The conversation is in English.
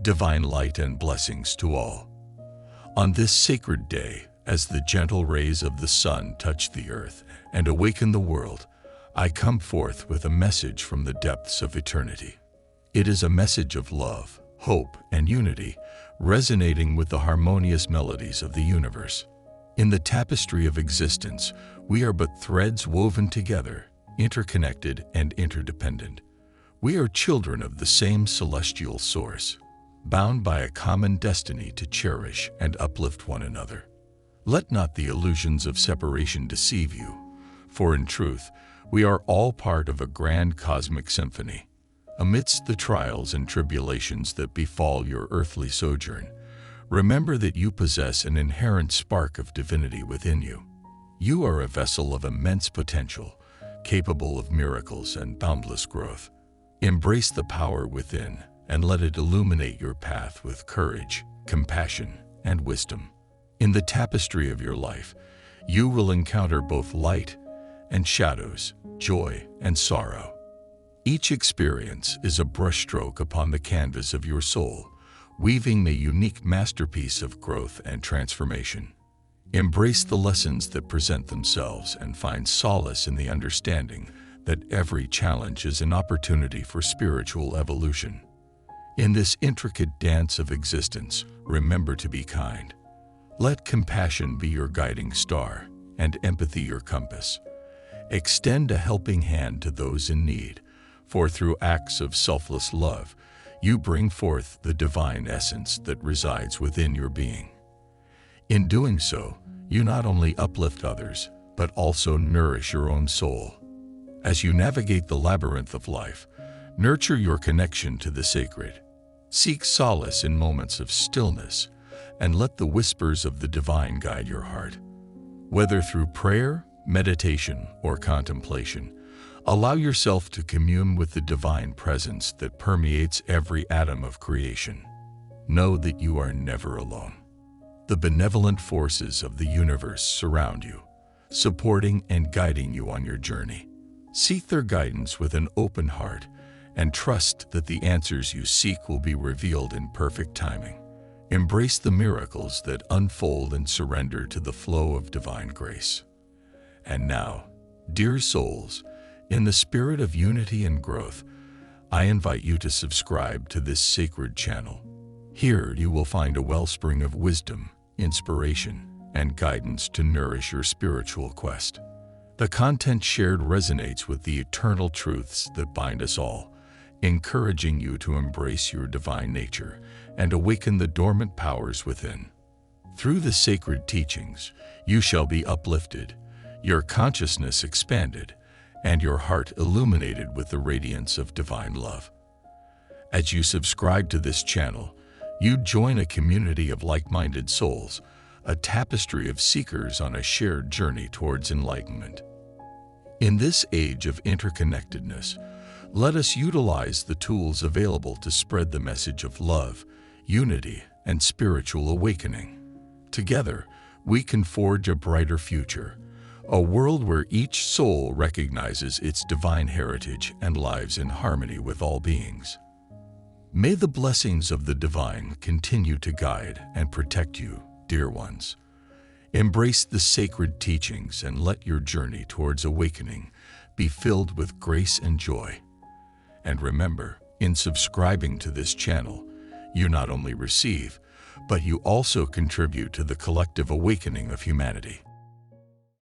Divine light and blessings to all. On this sacred day, as the gentle rays of the sun touch the earth and awaken the world, I come forth with a message from the depths of eternity. It is a message of love, hope, and unity, resonating with the harmonious melodies of the universe. In the tapestry of existence, we are but threads woven together, interconnected and interdependent. We are children of the same celestial source, bound by a common destiny to cherish and uplift one another. Let not the illusions of separation deceive you, for in truth, we are all part of a grand cosmic symphony. Amidst the trials and tribulations that befall your earthly sojourn, remember that you possess an inherent spark of divinity within you. You are a vessel of immense potential, capable of miracles and boundless growth. Embrace the power within and let it illuminate your path with courage, compassion, and wisdom. In the tapestry of your life, you will encounter both light and shadows, joy and sorrow. Each experience is a brushstroke upon the canvas of your soul, weaving a unique masterpiece of growth and transformation. Embrace the lessons that present themselves and find solace in the understanding that every challenge is an opportunity for spiritual evolution. In this intricate dance of existence, remember to be kind. Let compassion be your guiding star and empathy your compass. Extend a helping hand to those in need, for through acts of selfless love, you bring forth the divine essence that resides within your being. In doing so, you not only uplift others, but also nourish your own soul. As you navigate the labyrinth of life, nurture your connection to the sacred. Seek solace in moments of stillness, and let the whispers of the divine guide your heart. Whether through prayer, meditation, or contemplation, allow yourself to commune with the divine presence that permeates every atom of creation. Know that you are never alone. The benevolent forces of the universe surround you, supporting and guiding you on your journey. Seek their guidance with an open heart and trust that the answers you seek will be revealed in perfect timing. Embrace the miracles that unfold and surrender to the flow of divine grace. And now, dear souls, in the spirit of unity and growth, I invite you to subscribe to this sacred channel. Here you will find a wellspring of wisdom, inspiration, and guidance to nourish your spiritual quest. The content shared resonates with the eternal truths that bind us all, encouraging you to embrace your divine nature and awaken the dormant powers within. Through the sacred teachings, you shall be uplifted, your consciousness expanded, and your heart illuminated with the radiance of divine love. As you subscribe to this channel, you join a community of like-minded souls, a tapestry of seekers on a shared journey towards enlightenment. In this age of interconnectedness, let us utilize the tools available to spread the message of love, unity, and spiritual awakening. Together, we can forge a brighter future, a world where each soul recognizes its divine heritage and lives in harmony with all beings. May the blessings of the divine continue to guide and protect you, dear ones. Embrace the sacred teachings and let your journey towards awakening be filled with grace and joy. And remember, in subscribing to this channel, you not only receive, but you also contribute to the collective awakening of humanity.